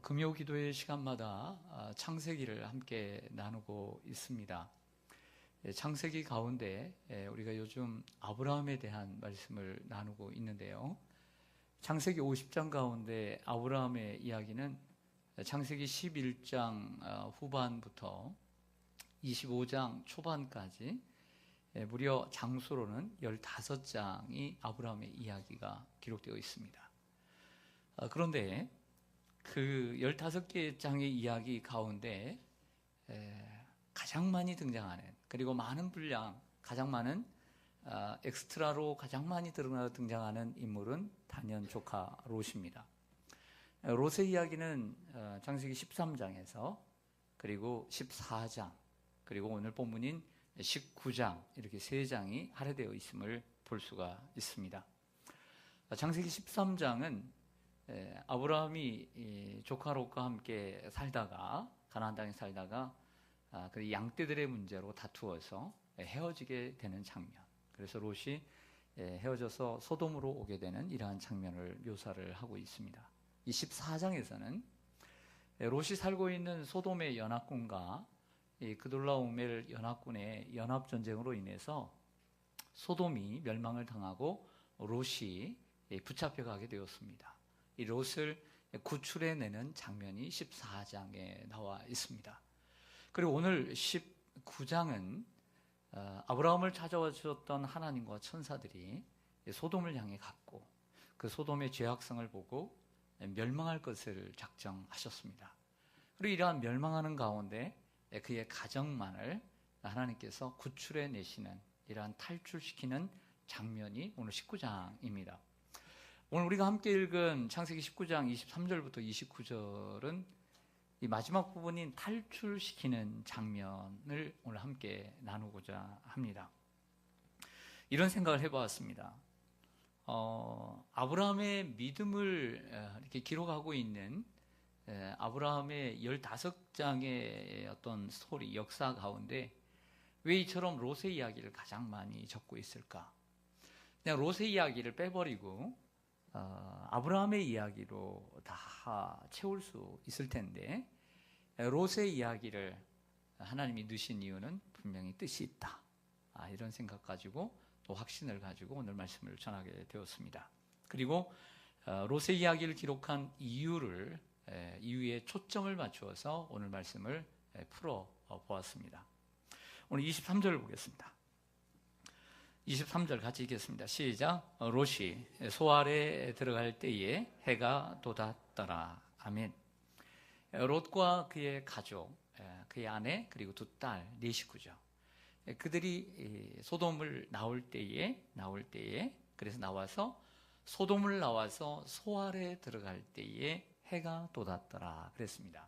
금요 기도의 시간마다 창세기를 함께 나누고 있습니다. 창세기 가운데 우리가 요즘 아브라함에 대한 말씀을 나누고 있는데요. 창세기 50장 가운데 아브라함의 이야기는 창세기 11장 후반부터 25장 초반까지 무려 장수로는 15장이 아브라함의 이야기가 기록되어 있습니다. 그런데 그 15개의 장의 이야기 가운데 가장 많이 등장하는, 그리고 많은 분량, 가장 많은 엑스트라로 가장 많이 등장하는 인물은 단연 조카 롯입니다. 롯의 이야기는 창세기 13장에서 그리고 14장, 그리고 오늘 본문인 19장, 이렇게 3장이 할애되어 있음을 볼 수가 있습니다. 창세기 13장은 아브라함이 조카 롯과 함께 살다가, 가나안 땅에 살다가 그 양떼들의 문제로 다투어서 헤어지게 되는 장면, 그래서 롯이 헤어져서 소돔으로 오게 되는 이러한 장면을 묘사를 하고 있습니다. 이 14장에서는 롯이 살고 있는 소돔의 연합군과 이 그돌라오멜 연합군의 연합전쟁으로 인해서 소돔이 멸망을 당하고 롯이 붙잡혀가게 되었습니다. 이 롯을 구출해내는 장면이 14장에 나와 있습니다. 그리고 오늘 19장은 아브라함을 찾아와 주셨던 하나님과 천사들이 소돔을 향해 갔고, 그 소돔의 죄악성을 보고 멸망할 것을 작정하셨습니다. 그리고 이러한 멸망하는 가운데 그의 가정만을 하나님께서 구출해내시는, 이러한 탈출시키는 장면이 오늘 19장입니다. 오늘 우리가 함께 읽은 창세기 19장 23절부터 29절은 이 마지막 부분인 탈출시키는 장면을 오늘 함께 나누고자 합니다. 이런 생각을 해보았습니다. 아브라함의 믿음을 이렇게 기록하고 있는 아브라함의 15장의 어떤 스토리, 역사 가운데 왜 이처럼 롯의 이야기를 가장 많이 적고 있을까? 그냥 롯의 이야기를 빼버리고 아브라함의 이야기로 다 채울 수 있을 텐데, 롯의 이야기를 하나님이 넣으신 이유는 분명히 뜻이 있다, 이런 생각 가지고, 또 확신을 가지고 오늘 말씀을 전하게 되었습니다. 그리고 롯의 이야기를 기록한 이유에 초점을 맞추어서 오늘 말씀을 풀어 보았습니다. 오늘 23절을 보겠습니다. 23절 같이 읽겠습니다. 시작. 롯이 소알에 들어갈 때에 해가 돋았더라. 아멘. 롯과 그의 가족, 그의 아내, 그리고 2딸, 4식구죠. 그들이 소돔을 나올 때에, 그래서 소돔을 나와서 소알에 들어갈 때에 해가 돋았더라 그랬습니다.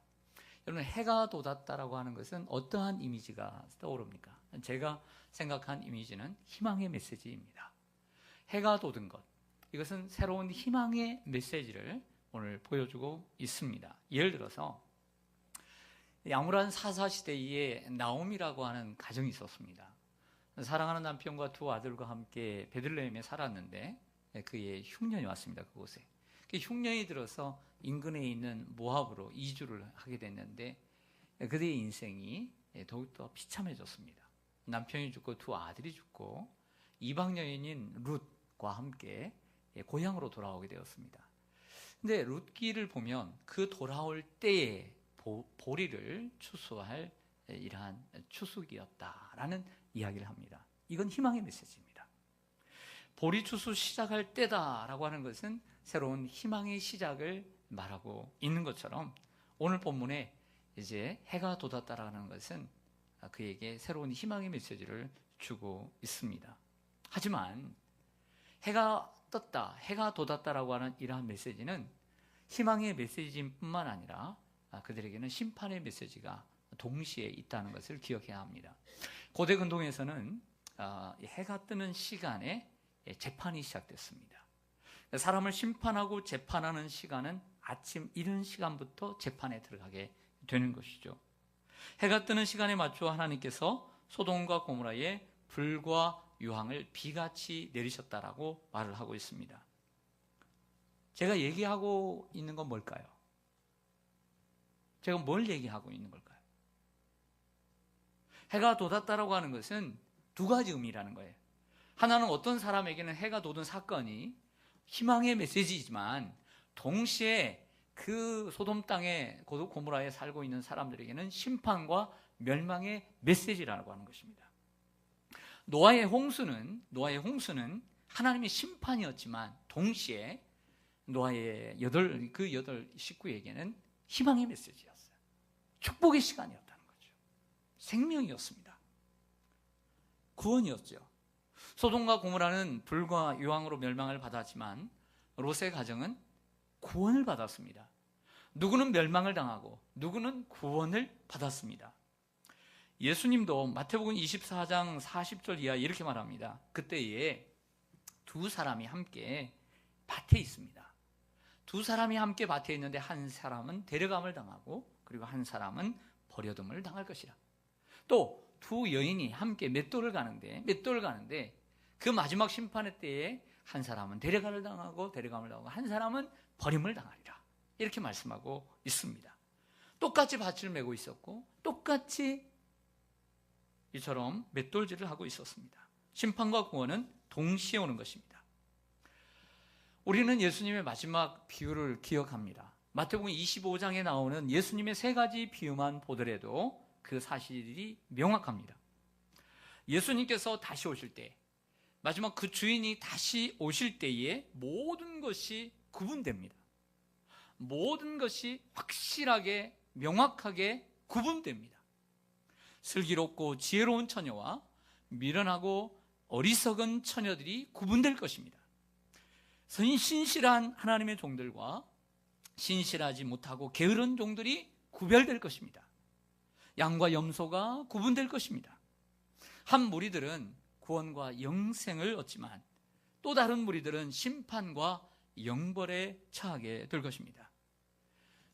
여러분, 해가 돋았다라고 하는 것은 어떠한 이미지가 떠오릅니까? 제가 생각한 이미지는 희망의 메시지입니다. 해가 돋은 것, 이것은 새로운 희망의 메시지를 오늘 보여주고 있습니다. 예를 들어서 암울한 사사시대에 나옴이라고 하는 가정이 있었습니다. 사랑하는 남편과 2 아들과 함께 베들레헴에 살았는데 그의 흉년이 왔습니다. 그곳에 흉년이 들어서 인근에 있는 모압으로 이주를 하게 됐는데, 그들의 인생이 더욱더 비참해졌습니다. 남편이 죽고 2 아들이 죽고 이방 여인인 룻과 함께 고향으로 돌아오게 되었습니다. 근데 룻기를 보면 그 돌아올 때에 보리를 추수할 이러한 추수기였다라는 이야기를 합니다. 이건 희망의 메시지입니다. 보리 추수 시작할 때다라고 하는 것은 새로운 희망의 시작을 말하고 있는 것처럼, 오늘 본문에 이제 해가 돋았다라는 것은 그에게 새로운 희망의 메시지를 주고 있습니다. 하지만 해가 떴다, 해가 돋았다라고 하는 이러한 메시지는 희망의 메시지뿐만 아니라 그들에게는 심판의 메시지가 동시에 있다는 것을 기억해야 합니다. 고대 근동에서는 해가 뜨는 시간에 재판이 시작됐습니다. 사람을 심판하고 재판하는 시간은 아침 이른 시간부터 재판에 들어가게 되는 것이죠. 해가 뜨는 시간에 맞춰 하나님께서 소돔과 고모라에 불과 유황을 비같이 내리셨다라고 말을 하고 있습니다. 제가 얘기하고 있는 건 뭘까요? 제가 뭘 얘기하고 있는 걸까요? 해가 돋았다라고 하는 것은 두 가지 의미라는 거예요. 하나는 어떤 사람에게는 해가 돋은 사건이 희망의 메시지이지만 동시에 그 소돔 땅에 고모라에 살고 있는 사람들에게는 심판과 멸망의 메시지라고 하는 것입니다. 노아의 홍수는 하나님의 심판이었지만 동시에 노아의 여덟 식구에게는 희망의 메시지였어요. 축복의 시간이었다는 거죠. 생명이었습니다. 구원이었죠. 소돔과 고모라는 불과 유황으로 멸망을 받았지만 롯의 가정은 구원을 받았습니다. 누구는 멸망을 당하고 누구는 구원을 받았습니다. 예수님도 마태복음 24장 40절 이하 이렇게 말합니다. 그때에 두 사람이 함께 밭에 있습니다. 두 사람이 함께 밭에 있는데 한 사람은 데려감을 당하고 그리고 한 사람은 버려둠을 당할 것이라. 또 두 여인이 함께 맷돌을 가는데 그 마지막 심판의 때에 한 사람은 데려감을 당하고 한 사람은 버림을 당하리라. 이렇게 말씀하고 있습니다. 똑같이 밭을 메고 있었고 똑같이 이처럼 맷돌질을 하고 있었습니다. 심판과 구원은 동시에 오는 것입니다. 우리는 예수님의 마지막 비유를 기억합니다. 마태복음 25장에 나오는 예수님의 세 가지 비유만 보더라도 그 사실이 명확합니다. 예수님께서 다시 오실 때, 마지막 그 주인이 다시 오실 때에 모든 것이 구분됩니다. 모든 것이 확실하게 명확하게 구분됩니다. 슬기롭고 지혜로운 처녀와 미련하고 어리석은 처녀들이 구분될 것입니다. 신실한 하나님의 종들과 신실하지 못하고 게으른 종들이 구별될 것입니다. 양과 염소가 구분될 것입니다. 한 무리들은 구원과 영생을 얻지만 또 다른 무리들은 심판과 영벌에 처하게 될 것입니다.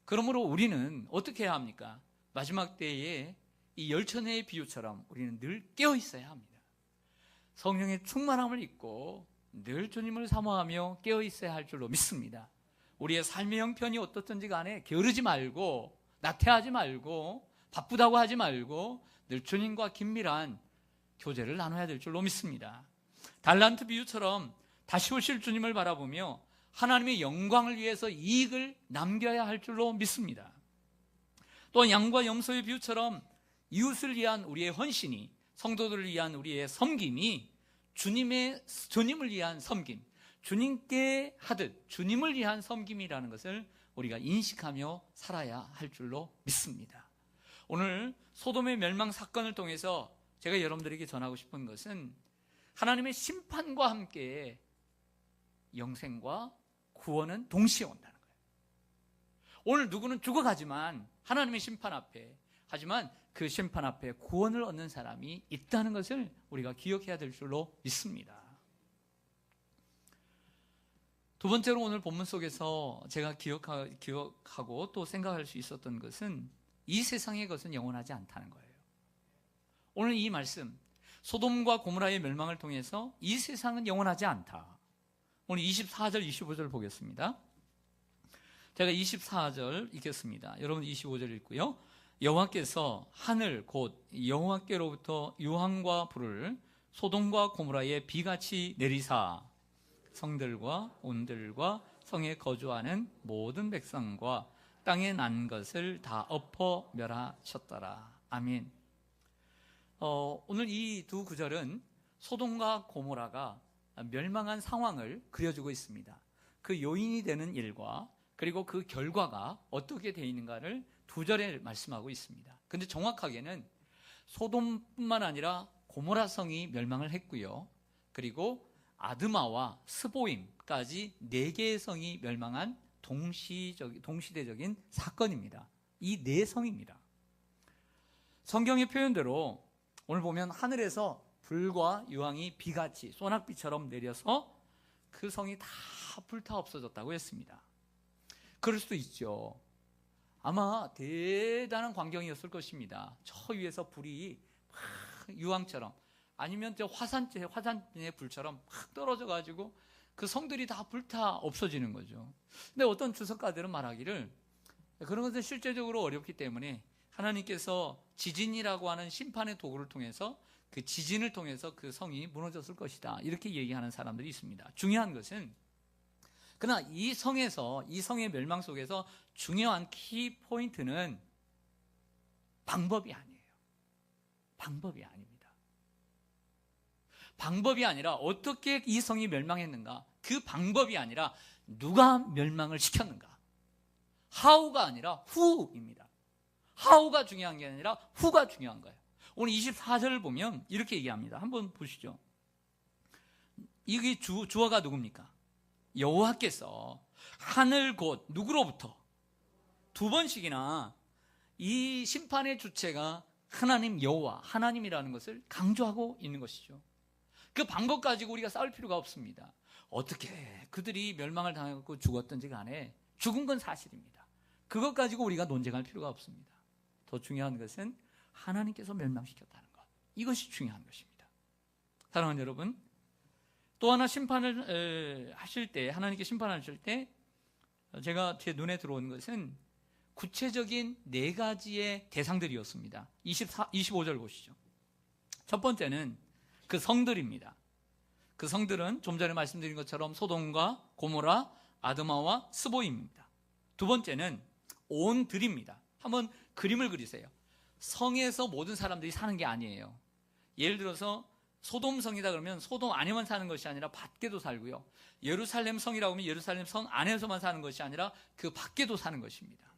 그러므로 우리는 어떻게 해야 합니까? 마지막 때에 이 열천의 비유처럼 우리는 늘 깨어 있어야 합니다. 성령의 충만함을 입고 늘 주님을 사모하며 깨어 있어야 할 줄로 믿습니다. 우리의 삶의 형편이 어떻든지 간에 게으르지 말고 나태하지 말고 바쁘다고 하지 말고 늘 주님과 긴밀한 교제를 나눠야 될 줄로 믿습니다. 달란트 비유처럼 다시 오실 주님을 바라보며 하나님의 영광을 위해서 이익을 남겨야 할 줄로 믿습니다. 또 양과 염소의 비유처럼 이웃을 위한 우리의 헌신이, 성도들을 위한 우리의 섬김이 주님을 위한 섬김, 주님께 하듯 주님을 위한 섬김이라는 것을 우리가 인식하며 살아야 할 줄로 믿습니다. 오늘 소돔의 멸망 사건을 통해서 제가 여러분들에게 전하고 싶은 것은 하나님의 심판과 함께 영생과 구원은 동시에 온다는 거예요. 오늘 누구는 죽어가지만 하나님의 심판 앞에, 하지만 그 심판 앞에 구원을 얻는 사람이 있다는 것을 우리가 기억해야 될 줄로 믿습니다. 두 번째로 오늘 본문 속에서 제가 기억하고 또 생각할 수 있었던 것은 이 세상의 것은 영원하지 않다는 거예요. 오늘 이 말씀, 소돔과 고모라의 멸망을 통해서 이 세상은 영원하지 않다. 오늘 24절, 25절 보겠습니다. 제가 24절 읽겠습니다. 여러분 25절 읽고요. 여호와께서 하늘 곧 여호와께로부터 유황과 불을 소돔과 고모라에 비같이 내리사 성들과 온들과 성에 거주하는 모든 백성과 땅에 난 것을 다 엎어 멸하셨더라. 아멘. 오늘 이 두 구절은 소돔과 고모라가 멸망한 상황을 그려주고 있습니다. 그 요인이 되는 일과 그리고 그 결과가 어떻게 되어 있는가를 두 절에 말씀하고 있습니다. 근데 정확하게는 소돔뿐만 아니라 고모라 성이 멸망을 했고요. 그리고 아드마와 스보임까지 4개의 성이 멸망한 동시대적인 사건입니다. 이 4성입니다. 성경의 표현대로 오늘 보면 하늘에서 불과 유황이 비같이 소낙비처럼 내려서 그 성이 다 불타 없어졌다고 했습니다. 그럴 수도 있죠. 아마 대단한 광경이었을 것입니다. 저 위에서 불이 막 유황처럼, 아니면 저 화산의 불처럼 막 떨어져가지고 그 성들이 다 불타 없어지는 거죠. 근데 어떤 주석가들은 말하기를 그런 것은 실제적으로 어렵기 때문에 하나님께서 지진이라고 하는 심판의 도구를 통해서 그 지진을 통해서 그 성이 무너졌을 것이다, 이렇게 얘기하는 사람들이 있습니다. 중요한 것은, 그러나 이 성의 멸망 속에서 중요한 키 포인트는 방법이 아니에요. 방법이 아닙니다. 방법이 아니라 어떻게 이 성이 멸망했는가, 그 방법이 아니라 누가 멸망을 시켰는가, how가 아니라 who입니다. how가 중요한 게 아니라 who가 중요한 거예요. 오늘 24절을 보면 이렇게 얘기합니다. 한번 보시죠. 이게 주어가 누굽니까? 여호와께서 하늘 곧 누구로부터 두 번씩이나 이 심판의 주체가 하나님 여호와, 하나님이라는 것을 강조하고 있는 것이죠. 그 방법 가지고 우리가 싸울 필요가 없습니다. 어떻게 그들이 멸망을 당하고 죽었든지 간에 죽은 건 사실입니다. 그것 가지고 우리가 논쟁할 필요가 없습니다. 더 중요한 것은 하나님께서 멸망시켰다는 것, 이것이 중요한 것입니다. 사랑하는 여러분, 또 하나 심판을 하실 때, 하나님께 심판하실 때 제가 제 눈에 들어온 것은 구체적인 네 가지의 대상들이었습니다. 25절 보시죠. 첫 번째는 그 성들입니다. 그 성들은 좀 전에 말씀드린 것처럼 소돔과 고모라, 아드마와 스보임입니다. 두 번째는 온 들입니다. 한번 그림을 그리세요. 성에서 모든 사람들이 사는 게 아니에요. 예를 들어서 소돔 성이다 그러면 소돔 안에만 사는 것이 아니라 밖에도 살고요. 예루살렘 성이라고 하면 예루살렘 성 안에서만 사는 것이 아니라 그 밖에도 사는 것입니다.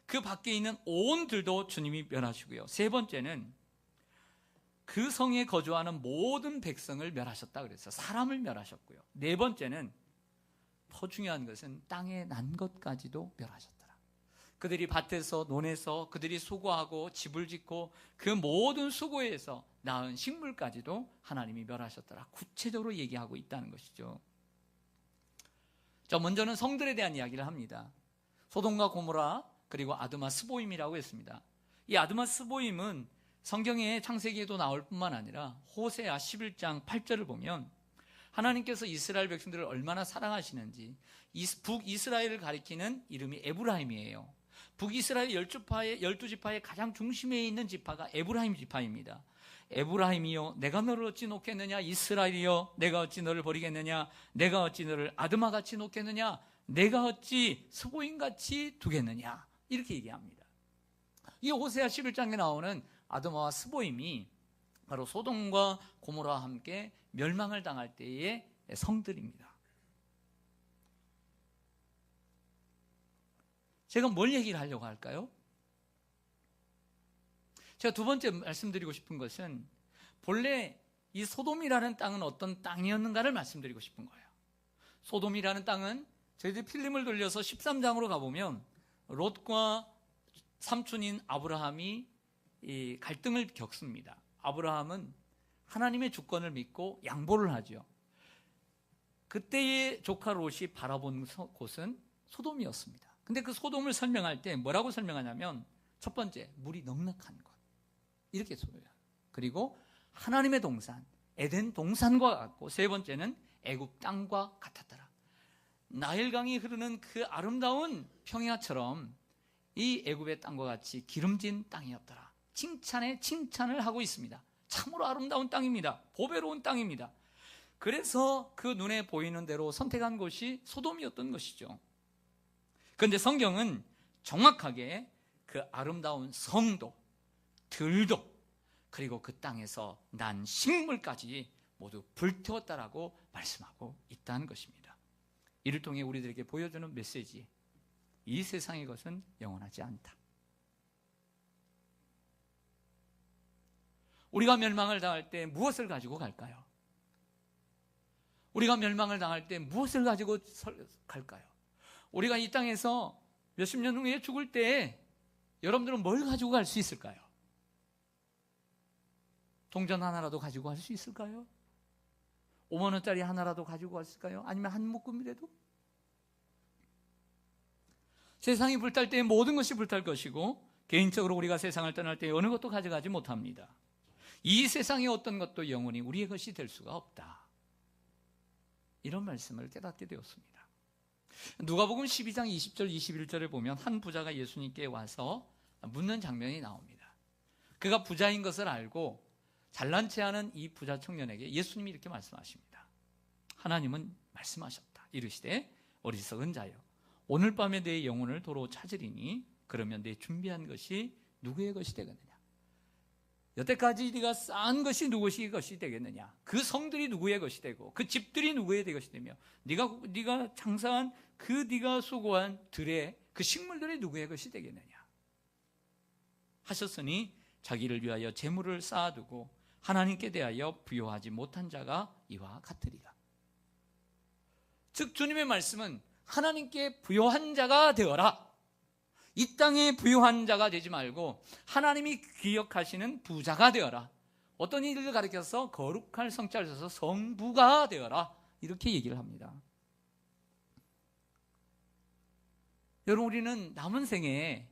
그 밖에 있는 온 들도 주님이 멸하시고요. 세 번째는 그 성에 거주하는 모든 백성을 멸하셨다 그랬어요. 사람을 멸하셨고요. 네 번째는 더 중요한 것은 땅에 난 것까지도 멸하셨더라. 그들이 밭에서 논에서 그들이 수고하고 집을 짓고 그 모든 수고에서 낳은 식물까지도 하나님이 멸하셨더라. 구체적으로 얘기하고 있다는 것이죠. 자, 먼저는 성들에 대한 이야기를 합니다. 소돔과 고모라 그리고 아드마 스보임이라고 했습니다. 이 아드마 스보임은 성경의 창세기에도 나올 뿐만 아니라 호세아 11장 8절을 보면 하나님께서 이스라엘 백성들을 얼마나 사랑하시는지, 북이스라엘을 가리키는 이름이 에브라임이에요. 북이스라엘 12지파의 가장 중심에 있는 지파가 에브라임 지파입니다. 에브라임이여 내가 너를 어찌 놓겠느냐, 이스라엘이여 내가 어찌 너를 버리겠느냐, 내가 어찌 너를 아드마같이 놓겠느냐, 내가 어찌 스보임같이 두겠느냐, 이렇게 얘기합니다. 이 호세아 11장에 나오는 아드마와 스보임이 바로 소돔과 고모라와 함께 멸망을 당할 때의 성들입니다. 제가 뭘 얘기를 하려고 할까요? 제가 두 번째 말씀드리고 싶은 것은 본래 이 소돔이라는 땅은 어떤 땅이었는가를 말씀드리고 싶은 거예요. 소돔이라는 땅은 저희들이 필름을 돌려서 13장으로 가보면 롯과 삼촌인 아브라함이 이 갈등을 겪습니다. 아브라함은 하나님의 주권을 믿고 양보를 하죠. 그때의 조카 롯이 바라본 곳은 소돔이었습니다. 근데 그 소돔을 설명할 때 뭐라고 설명하냐면, 첫 번째, 물이 넉넉한 곳, 이렇게 설명해요. 그리고 하나님의 동산, 에덴 동산과 같고, 세 번째는 애굽 땅과 같았더라. 나일강이 흐르는 그 아름다운 평야처럼 이 애굽의 땅과 같이 기름진 땅이었더라. 칭찬에 칭찬을 하고 있습니다. 참으로 아름다운 땅입니다. 보배로운 땅입니다. 그래서 그 눈에 보이는 대로 선택한 곳이 소돔이었던 것이죠. 그런데 성경은 정확하게 그 아름다운 성도, 들도, 그리고 그 땅에서 난 식물까지 모두 불태웠다라고 말씀하고 있다는 것입니다. 이를 통해 우리들에게 보여주는 메시지, 이 세상의 것은 영원하지 않다. 우리가 멸망을 당할 때 무엇을 가지고 갈까요? 우리가 멸망을 당할 때 무엇을 가지고 갈까요? 우리가 이 땅에서 몇십 년 후에 죽을 때 여러분들은 뭘 가지고 갈 수 있을까요? 동전 하나라도 가지고 갈 수 있을까요? 5만 원짜리 하나라도 가지고 갔을까요? 아니면 한 묶음이라도? 세상이 불탈 때 모든 것이 불탈 것이고, 개인적으로 우리가 세상을 떠날 때 어느 것도 가져가지 못합니다. 이 세상의 어떤 것도 영원히 우리의 것이 될 수가 없다. 이런 말씀을 깨닫게 되었습니다. 누가복음 12장 20절 21절에 보면 한 부자가 예수님께 와서 묻는 장면이 나옵니다. 그가 부자인 것을 알고 잘난 체하는 이 부자 청년에게 예수님이 이렇게 말씀하십니다. 하나님은 말씀하셨다. 이르시되 어리석은 자여, 오늘 밤에 내 영혼을 도로 찾으리니 그러면 내 준비한 것이 누구의 것이 되겠느냐? 여태까지 네가 쌓은 것이 누구의 것이 되겠느냐? 그 성들이 누구의 것이 되고 그 집들이 누구의 것이 되며 네가 장사한 그 네가 수고한 들의 그 식물들이 누구의 것이 되겠느냐? 하셨으니 자기를 위하여 재물을 쌓아두고 하나님께 대하여 부요하지 못한 자가 이와 같으리라. 즉 주님의 말씀은 하나님께 부요한 자가 되어라. 이 땅에 부유한 자가 되지 말고 하나님이 기억하시는 부자가 되어라. 어떤 일을 가리켜서 거룩할 성자를 써서 성부가 되어라. 이렇게 얘기를 합니다. 여러분, 우리는 남은 생에,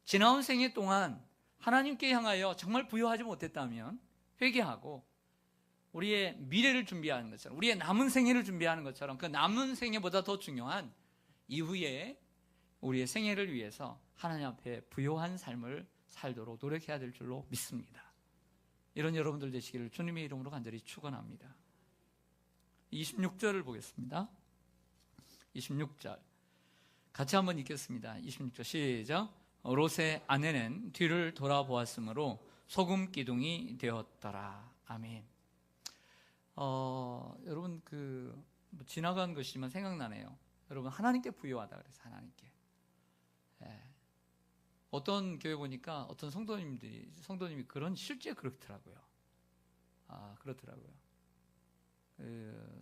지나온 생애 동안 하나님께 향하여 정말 부유하지 못했다면 회개하고 우리의 미래를 준비하는 것처럼, 우리의 남은 생애를 준비하는 것처럼 그 남은 생애보다 더 중요한 이후에 우리의 생애를 위해서 하나님 앞에 부요한 삶을 살도록 노력해야 될 줄로 믿습니다. 이런 여러분들 되시기를 주님의 이름으로 간절히 축원합니다. 26절을 보겠습니다. 26절 같이 한번 읽겠습니다. 26절 시작. 롯의 아내는 뒤를 돌아보았으므로 소금 기둥이 되었더라. 아멘. 여러분 지나간 것이지만 생각나네요. 여러분, 하나님께 부요하다 그래서 하나님께. 어떤 교회 보니까 어떤 성도님이 실제 그렇더라고요. 그렇더라고요.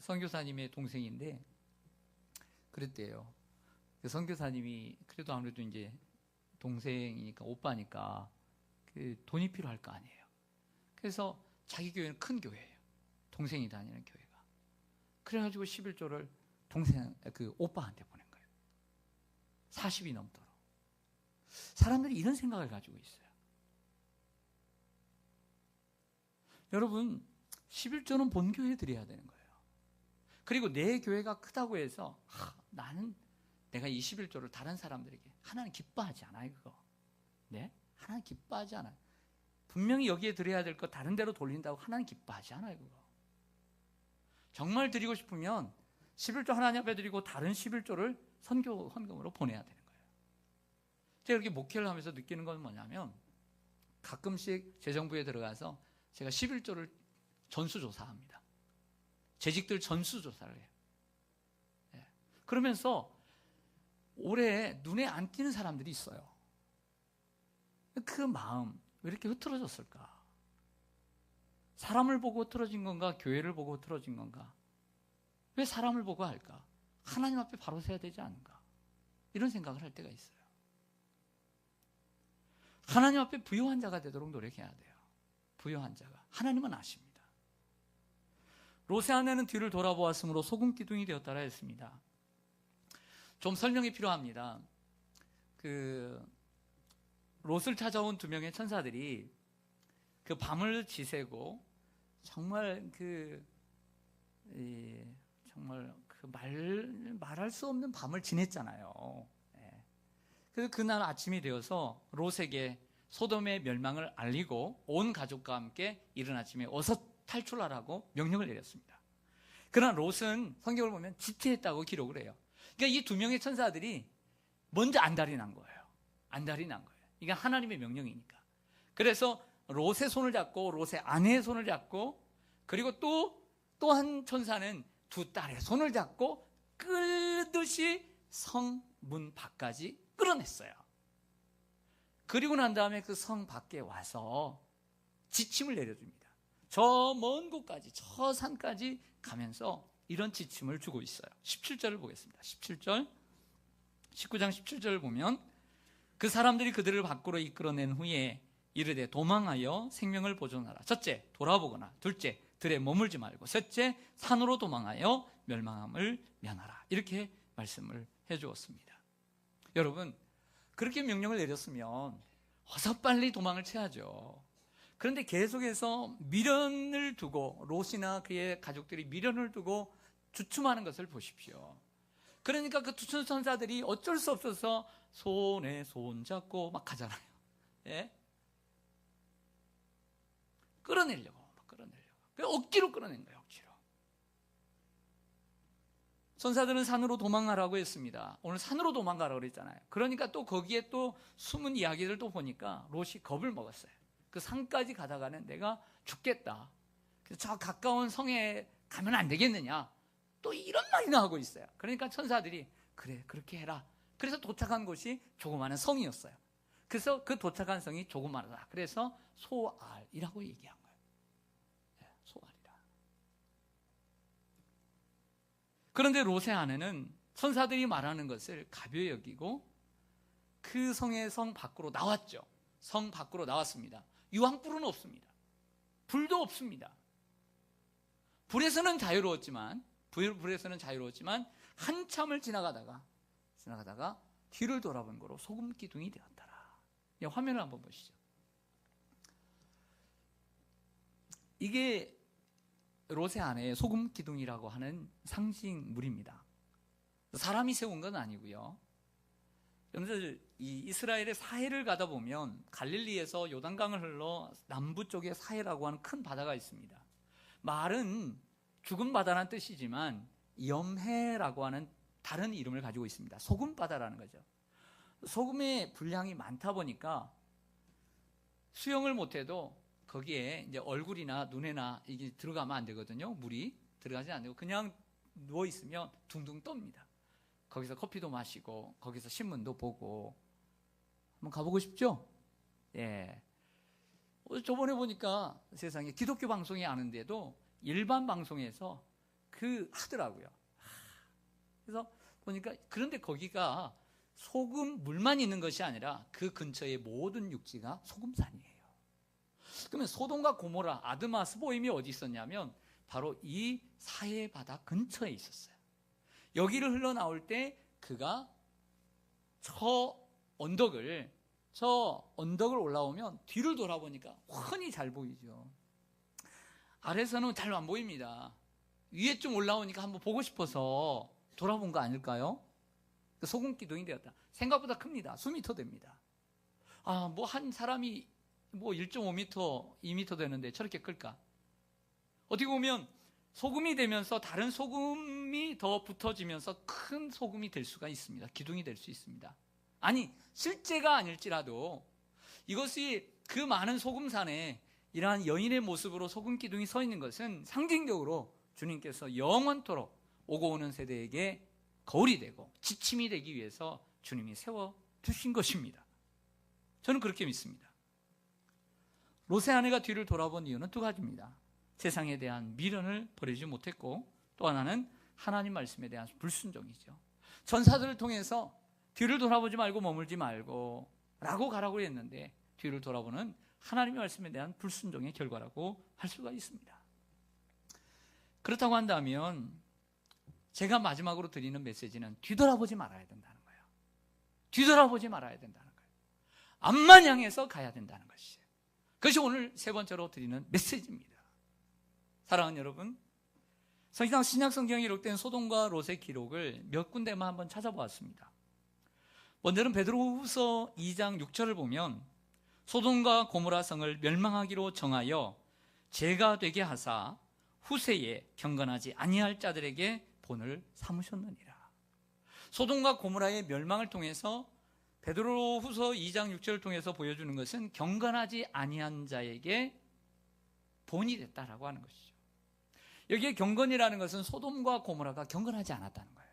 선교사님의 동생인데 그랬대요. 그 선교사님이 그래도 아무래도 이제 동생이니까 오빠니까 돈이 필요할 거 아니에요. 그래서 자기 교회는 큰 교회예요. 동생이 다니는 교회가. 그래가지고 11조를 오빠한테 보낸 거예요. 40이 넘도록. 사람들이 이런 생각을 가지고 있어요. 여러분, 11조는 본교회에 드려야 되는 거예요. 그리고 내 교회가 크다고 해서 나는 내가 이 11조를 다른 사람들에게, 하나님 기뻐하지 않아요, 그거. 네? 하나님 기뻐하지 않아요. 분명히 여기에 드려야 될 거 다른 데로 돌린다고 하나님 기뻐하지 않아요, 그거. 정말 드리고 싶으면 11조 하나님 앞에 드리고 다른 11조를 선교 헌금으로 보내야 되는 거예요. 제가 이렇게 목회를 하면서 느끼는 건 뭐냐면 가끔씩 재정부에 들어가서 제가 11조를 전수조사합니다. 재직들 전수조사를 해요. 네. 그러면서 올해 눈에 안 띄는 사람들이 있어요. 그 마음 왜 이렇게 흐트러졌을까? 사람을 보고 흐트러진 건가? 교회를 보고 흐트러진 건가? 왜 사람을 보고 할까? 하나님 앞에 바로 서야 되지 않은가? 이런 생각을 할 때가 있어요. 하나님 앞에 부요한 자가 되도록 노력해야 돼요. 부요한 자가. 하나님은 아십니다. 롯의 아내는 뒤를 돌아보았으므로 소금 기둥이 되었다라 했습니다. 좀 설명이 필요합니다. 롯을 찾아온 두 명의 천사들이 그 밤을 지새고 정말 말할 수 없는 밤을 지냈잖아요. 그래서 그날 아침이 되어서 롯에게 소돔의 멸망을 알리고 온 가족과 함께 이른 아침에 어서 탈출하라고 명령을 내렸습니다. 그러나 롯은 성경을 보면 지체했다고 기록을 해요. 그러니까 이 두 명의 천사들이 먼저 안달이 난 거예요. 안달이 난 거예요. 이게 하나님의 명령이니까. 그래서 롯의 손을 잡고 롯의 아내의 손을 잡고 그리고 또 한 천사는 두 딸의 손을 잡고 끌듯이 성문 밖까지 끌어냈어요. 그리고 난 다음에 그 성 밖에 와서 지침을 내려줍니다. 저 먼 곳까지, 저 산까지 가면서 이런 지침을 주고 있어요. 17절을 보겠습니다. 17절, 19장 17절을 보면 그 사람들이 그들을 밖으로 이끌어낸 후에 이르되 도망하여 생명을 보존하라. 첫째, 돌아보거나. 둘째, 들에 머물지 말고. 셋째, 산으로 도망하여 멸망함을 면하라. 이렇게 말씀을 해주었습니다. 여러분, 그렇게 명령을 내렸으면 어서 빨리 도망을 쳐야죠. 그런데 계속해서 미련을 두고 롯이나 그의 가족들이 미련을 두고 주춤하는 것을 보십시오. 그러니까 그 두 천사들이 어쩔 수 없어서 손에 손 잡고 막 가잖아요. 예? 끌어내려고. 억지로 끌어낸 거예요. 억지로. 천사들은 산으로 도망가라고 했습니다. 오늘 산으로 도망가라고 그랬잖아요. 그러니까 또 거기에 또 숨은 이야기를 또 보니까 롯이 겁을 먹었어요. 그 산까지 가다가는 내가 죽겠다. 그래서 저 가까운 성에 가면 안 되겠느냐. 또 이런 말이나 하고 있어요. 그러니까 천사들이 그래 그렇게 해라. 그래서 도착한 곳이 조그마한 성이었어요. 그래서 그 도착한 성이 조그마하다. 그래서 소알이라고 얘기한 거예요. 네, 소알이라. 그런데 롯의 아내는 천사들이 말하는 것을 가벼이 여기고 그 성의 성 밖으로 나왔죠. 성 밖으로 나왔습니다. 유황불은 없습니다. 불도 없습니다. 불에서는 자유로웠지만 한참을 지나가다가 뒤를 돌아본 거로 소금 기둥이 되었더라. 화면을 한번 보시죠. 이게 롯의 아내의 소금 기둥이라고 하는 상징물입니다. 사람이 세운 건 아니고요. 여러분들 이 이스라엘의 사해를 가다 보면 갈릴리에서 요단강을 흘러 남부 쪽에 사해라고 하는 큰 바다가 있습니다. 말은 죽은 바다라는 뜻이지만 염해라고 하는 다른 이름을 가지고 있습니다. 소금 바다라는 거죠. 소금의 분량이 많다 보니까 수영을 못해도 거기에 이제 얼굴이나 눈에나 이게 들어가면 안 되거든요. 물이 들어가지 안 되고 그냥 누워 있으면 둥둥 떱니다. 거기서 커피도 마시고 거기서 신문도 보고 한번 가보고 싶죠? 예. 저번에 보니까 세상에 기독교 방송이 아는데도 일반 방송에서 하더라고요. 그래서 보니까 그런데 거기가 소금 물만 있는 것이 아니라 그 근처의 모든 육지가 소금산이에요. 그러면 소돔과 고모라, 아드마, 스보임이 어디 있었냐면 바로 이 사해 바다 근처에 있었어요. 여기를 흘러나올 때 그가 저 언덕을 올라오면 뒤를 돌아보니까 훤히 잘 보이죠. 아래서는 잘 안 보입니다. 위에 좀 올라오니까 한번 보고 싶어서 돌아본 거 아닐까요? 소금 기둥이 되었다. 생각보다 큽니다. 수미터 됩니다. 한 사람이 1.5m, 2m 되는데 저렇게 클까? 어떻게 보면 소금이 되면서 다른 소금이 더 붙어지면서 큰 소금이 될 수가 있습니다. 기둥이 될 수 있습니다. 아니, 실제가 아닐지라도 이것이 그 많은 소금산에 이러한 여인의 모습으로 소금 기둥이 서 있는 것은 상징적으로 주님께서 영원토록 오고 오는 세대에게 거울이 되고 지침이 되기 위해서 주님이 세워두신 것입니다. 저는 그렇게 믿습니다. 롯의 아내가 뒤를 돌아본 이유는 두 가지입니다. 세상에 대한 미련을 버리지 못했고 또 하나는 하나님 말씀에 대한 불순종이죠. 전사들을 통해서 뒤를 돌아보지 말고 머물지 말고 라고 가라고 했는데 뒤를 돌아보는 하나님의 말씀에 대한 불순종의 결과라고 할 수가 있습니다. 그렇다고 한다면 제가 마지막으로 드리는 메시지는 뒤돌아보지 말아야 된다는 거예요. 뒤돌아보지 말아야 된다는 거예요. 앞만 향해서 가야 된다는 것이에요. 그것이 오늘 세 번째로 드리는 메시지입니다. 사랑하는 여러분, 성경 신약 성경에 기록된 소돔과 롯의 기록을 몇 군데만 한번 찾아보았습니다. 먼저는 베드로후서 2장 6절을 보면 소돔과 고모라 성을 멸망하기로 정하여 죄가 되게 하사 후세에 경건하지 아니할 자들에게 본을 삼으셨느니라. 소돔과 고모라의 멸망을 통해서 베드로후서 2장 6절을 통해서 보여주는 것은 경건하지 아니한 자에게 본이 됐다라고 하는 것이죠. 여기에 경건이라는 것은 소돔과 고모라가 경건하지 않았다는 거예요.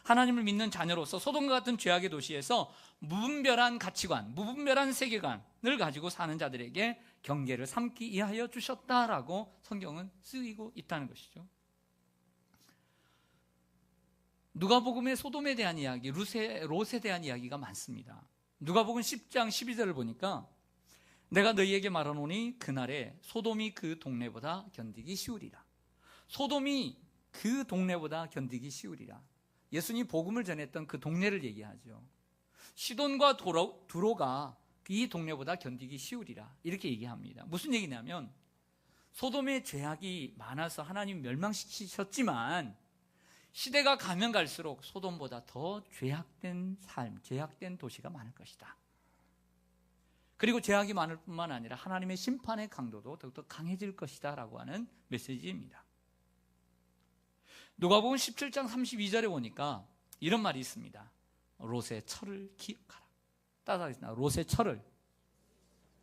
하나님을 믿는 자녀로서 소돔과 같은 죄악의 도시에서 무분별한 가치관, 무분별한 세계관을 가지고 사는 자들에게 경계를 삼기 위하여 주셨다라고 성경은 쓰이고 있다는 것이죠. 누가복음의 소돔에 대한 이야기, 롯에 대한 이야기가 많습니다. 누가복음 10장 12절을 보니까 내가 너희에게 말하노니 그날에 소돔이 그 동네보다 견디기 쉬우리라. 소돔이 그 동네보다 견디기 쉬우리라. 예수님이 복음을 전했던 그 동네를 얘기하죠. 시돈과 두로가 이 동네보다 견디기 쉬우리라 이렇게 얘기합니다. 무슨 얘기냐면 소돔의 죄악이 많아서 하나님 멸망시키셨지만 시대가 가면 갈수록 소돔보다 더 죄악된 삶, 죄악된 도시가 많을 것이다. 그리고 죄악이 많을 뿐만 아니라 하나님의 심판의 강도도 더욱더 강해질 것이다 라고 하는 메시지입니다. 누가복음 17장 32절에 보니까 이런 말이 있습니다. 롯의 철을 기억하라. 따라하겠습니다. 롯의 철을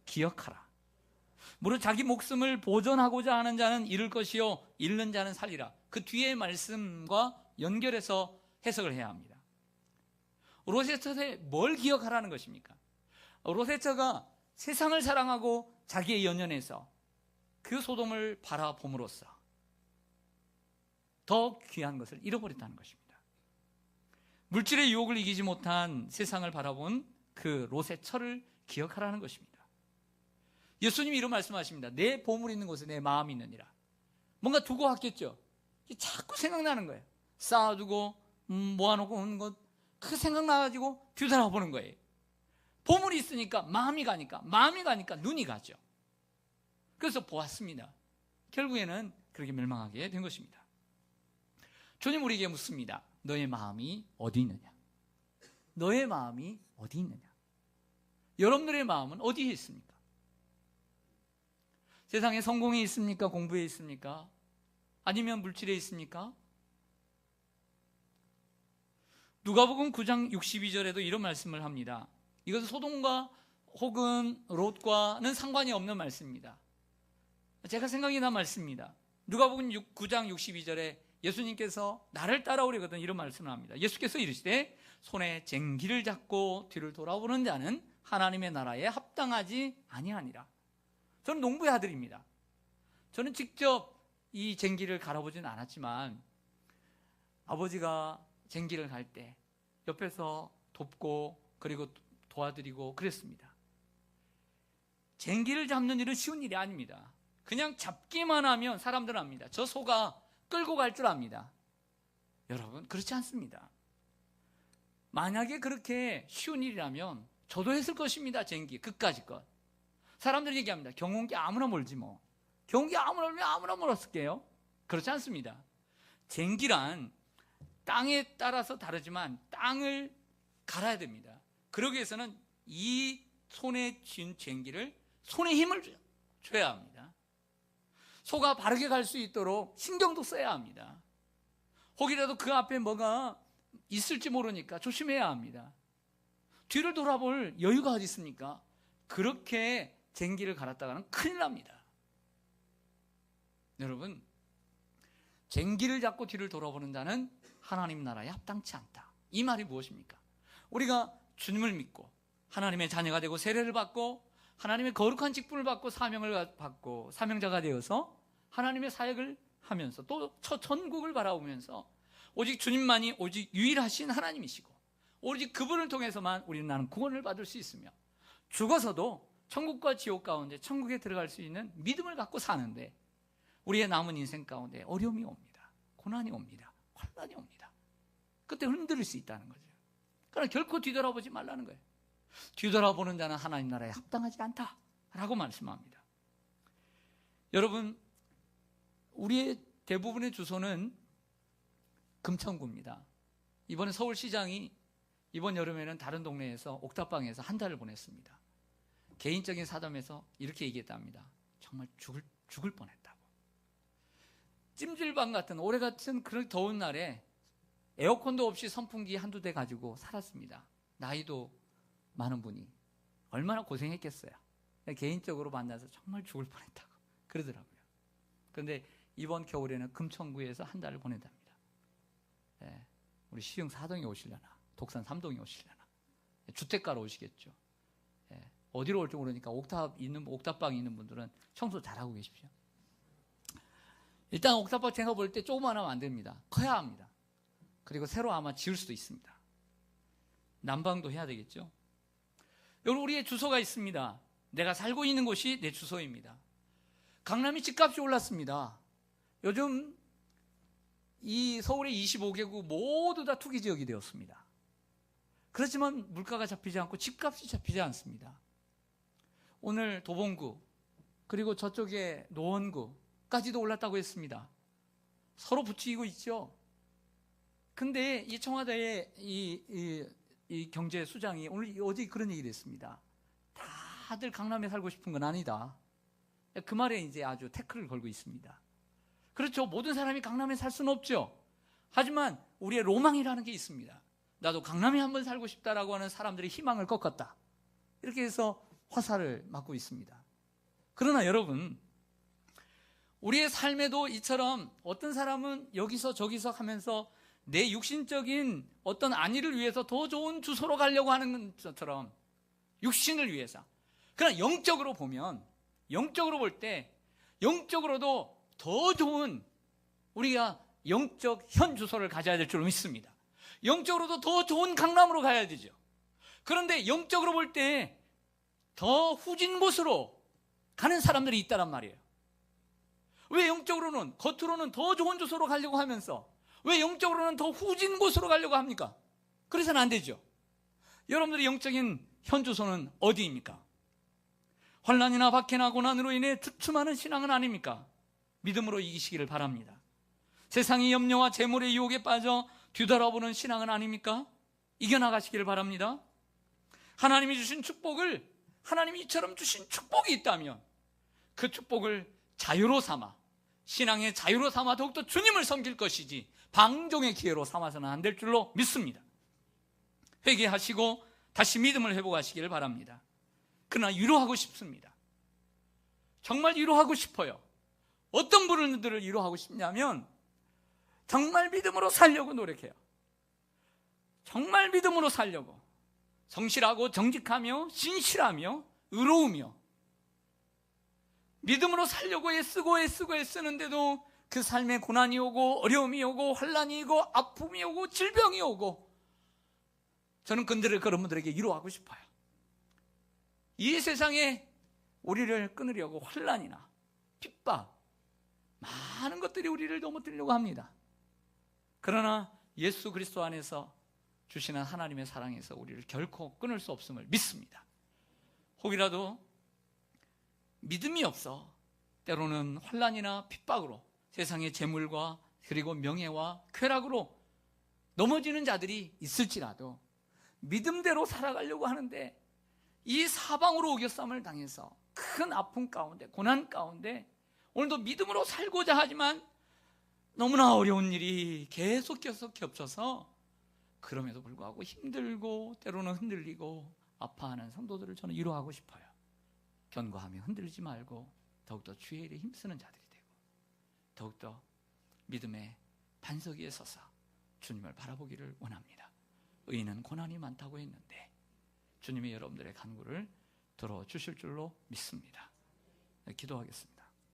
기억하라. 무릇 자기 목숨을 보존하고자 하는 자는 잃을 것이요 잃는 자는 살리라. 그 뒤의 말씀과 연결해서 해석을 해야 합니다. 롯의 철에 뭘 기억하라는 것입니까? 롯의 처가 세상을 사랑하고 자기의 연연에서 그 소돔을 바라봄으로써 더 귀한 것을 잃어버렸다는 것입니다. 물질의 유혹을 이기지 못한 세상을 바라본 그 롯의 철을 기억하라는 것입니다. 예수님이 이런 말씀하십니다. 내 보물 있는 곳에 내 마음이 있느니라. 뭔가 두고 왔겠죠. 자꾸 생각나는 거예요. 쌓아두고 모아놓고 오는 것, 그 생각나가지고 뒤돌아보는 거예요. 보물이 있으니까 마음이 가니까 눈이 가죠. 그래서 보았습니다. 결국에는 그렇게 멸망하게 된 것입니다. 주님 우리에게 묻습니다. 너의 마음이 어디 있느냐? 너의 마음이 어디 있느냐? 여러분들의 마음은 어디에 있습니까? 세상에 성공에 있습니까? 공부에 있습니까? 아니면 물질에 있습니까? 누가복음 9장 62절에도 이런 말씀을 합니다. 이것은 소돔과 혹은 롯과는 상관이 없는 말씀입니다. 제가 생각이 난 말씀입니다. 누가복음 9장 62절에 예수님께서 나를 따라오려거든 이런 말씀을 합니다. 예수께서 이르시되 손에 쟁기를 잡고 뒤를 돌아보는 자는 하나님의 나라에 합당하지 아니하니라. 저는 농부의 아들입니다. 저는 직접 이 쟁기를 갈아보지는 않았지만 아버지가 쟁기를 갈 때 옆에서 돕고 그리고 도와드리고 그랬습니다. 쟁기를 잡는 일은 쉬운 일이 아닙니다. 그냥 잡기만 하면 사람들은 압니다. 저 소가 끌고 갈 줄 압니다. 여러분 그렇지 않습니다. 만약에 그렇게 쉬운 일이라면 저도 했을 것입니다. 쟁기 그까짓 것. 사람들이 얘기합니다. 경운기 아무나 몰지 뭐. 경운기 아무나 몰면 아무나 몰았을게요. 그렇지 않습니다. 쟁기란 땅에 따라서 다르지만 땅을 갈아야 됩니다. 그러기 위해서는 이 손에 쥔 쟁기를 손에 힘을 줘야 합니다. 소가 바르게 갈 수 있도록 신경도 써야 합니다. 혹이라도 그 앞에 뭐가 있을지 모르니까 조심해야 합니다. 뒤를 돌아볼 여유가 어디 있습니까? 그렇게 쟁기를 갈았다가는 큰일 납니다. 여러분, 쟁기를 잡고 뒤를 돌아보는 자는 하나님 나라에 합당치 않다. 이 말이 무엇입니까? 우리가 주님을 믿고 하나님의 자녀가 되고 세례를 받고 하나님의 거룩한 직분을 받고 사명을 받고 사명자가 되어서 하나님의 사역을 하면서 또 천국을 바라보면서 오직 주님만이 오직 유일하신 하나님이시고 오직 그분을 통해서만 우리는 나는 구원을 받을 수 있으며 죽어서도 천국과 지옥 가운데 천국에 들어갈 수 있는 믿음을 갖고 사는데 우리의 남은 인생 가운데 어려움이 옵니다. 고난이 옵니다. 환난이 옵니다. 그때 흔들릴 수 있다는 거죠. 그러나 결코 뒤돌아보지 말라는 거예요. 뒤돌아보는 자는 하나님 나라에 합당하지 않다라고 말씀합니다. 여러분, 우리의 대부분의 주소는 금천구입니다. 이번에 서울시장이 이번 여름에는 다른 동네에서 옥탑방에서 한 달을 보냈습니다. 개인적인 사담에서 이렇게 얘기했답니다. 정말 죽을 뻔했다고. 찜질방 같은 올해 같은 그런 더운 날에 에어컨도 없이 선풍기 한두 대 가지고 살았습니다. 나이도 많은 분이 얼마나 고생했겠어요. 개인적으로 만나서 정말 죽을 뻔했다고 그러더라고요. 그런데 이번 겨울에는 금천구에서 한 달을 보낸답니다. 예, 우리 시흥 4동에 오시려나 독산 3동에 오시려나 주택가로 오시겠죠. 예, 어디로 올지 모르니까 옥탑방에 있는 분들은 청소 잘하고 계십시오. 일단 옥탑방 제가 볼 때 조그만 하면 안 됩니다. 커야 합니다. 그리고 새로 아마 지을 수도 있습니다. 난방도 해야 되겠죠. 여러분, 우리의 주소가 있습니다. 내가 살고 있는 곳이 내 주소입니다. 강남이 집값이 올랐습니다. 요즘 이 서울의 25개국 모두 다 투기 지역이 되었습니다. 그렇지만 물가가 잡히지 않고 집값이 잡히지 않습니다. 오늘 도봉구 그리고 저쪽에 노원구까지도 올랐다고 했습니다. 서로 부추기고 있죠. 근데 이 청와대의 이 경제수장이 오늘 어제 그런 얘기를 했습니다. 다들 강남에 살고 싶은 건 아니다. 그 말에 이제 아주 태클을 걸고 있습니다. 그렇죠. 모든 사람이 강남에 살 수는 없죠. 하지만 우리의 로망이라는 게 있습니다. 나도 강남에 한번 살고 싶다라고 하는 사람들의 희망을 꺾었다. 이렇게 해서 화살을 맞고 있습니다. 그러나 여러분, 우리의 삶에도 이처럼 어떤 사람은 여기서 저기서 하면서 내 육신적인 어떤 안위를 위해서 더 좋은 주소로 가려고 하는 것처럼 육신을 위해서. 그러나 영적으로 보면, 영적으로 볼 때 영적으로도 더 좋은 우리가 영적 현 주소를 가져야 될 줄 믿습니다. 영적으로도 더 좋은 강남으로 가야 되죠. 그런데 영적으로 볼 때 더 후진 곳으로 가는 사람들이 있다란 말이에요. 왜 영적으로는, 겉으로는 더 좋은 주소로 가려고 하면서 왜 영적으로는 더 후진 곳으로 가려고 합니까? 그래서는 안 되죠. 여러분들의 영적인 현 주소는 어디입니까? 환난이나 박해나 고난으로 인해 주춤하는 신앙은 아닙니까? 믿음으로 이기시기를 바랍니다. 세상의 염려와 재물의 유혹에 빠져 뒤돌아보는 신앙은 아닙니까? 이겨나가시기를 바랍니다. 하나님이 주신 축복을, 하나님이 이처럼 주신 축복이 있다면 그 축복을 자유로 삼아, 신앙의 자유로 삼아 더욱더 주님을 섬길 것이지 방종의 기회로 삼아서는 안 될 줄로 믿습니다. 회개하시고 다시 믿음을 회복하시기를 바랍니다. 그러나 위로하고 싶습니다. 정말 위로하고 싶어요. 어떤 분들을 위로하고 싶냐면 정말 믿음으로 살려고 노력해요. 정말 믿음으로 살려고 성실하고 정직하며 신실하며 의로우며 믿음으로 살려고 애쓰는데도 그 삶에 고난이 오고 어려움이 오고 환난이 오고 아픔이 오고 질병이 오고, 저는 그런 분들에게 위로하고 싶어요. 이 세상에 우리를 끊으려고 환난이나 핍박, 많은 것들이 우리를 넘어뜨리려고 합니다. 그러나 예수 그리스도 안에서 주시는 하나님의 사랑에서 우리를 결코 끊을 수 없음을 믿습니다. 혹이라도 믿음이 없어 때로는 환난이나 핍박으로 세상의 재물과 그리고 명예와 쾌락으로 넘어지는 자들이 있을지라도 믿음대로 살아가려고 하는데 이 사방으로 오겨쌈을 당해서 큰 아픔 가운데, 고난 가운데 오늘도 믿음으로 살고자 하지만 너무나 어려운 일이 계속 겹쳐서 그럼에도 불구하고 힘들고 때로는 흔들리고 아파하는 성도들을 저는 위로하고 싶어요. 견고하며 흔들리지 말고 더욱더 주의 일에 힘쓰는 자들이 되고 더욱더 믿음의 반석 위에 서서 주님을 바라보기를 원합니다. 의인은 고난이 많다고 했는데 주님이 여러분들의 간구를 들어주실 줄로 믿습니다. 기도하겠습니다.